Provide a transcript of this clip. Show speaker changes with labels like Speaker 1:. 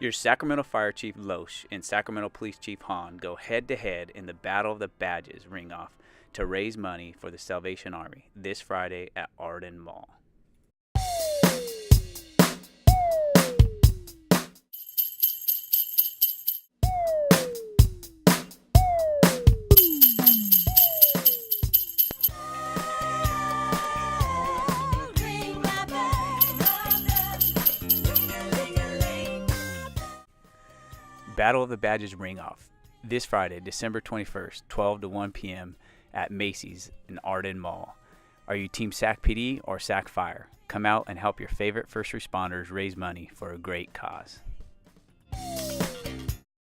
Speaker 1: Your Sacramento Fire Chief Loesch and Sacramento Police Chief Hahn go head-to-head in the Battle of the Badges ring-off to raise money for the Salvation Army this Friday at Arden Mall. Battle of the Badges ring-off this Friday, December 21st, 12 to 1 p.m. at Macy's in Arden Mall. Are you Team Sac PD or Sac Fire? Come out and help your favorite first responders raise money for a great cause.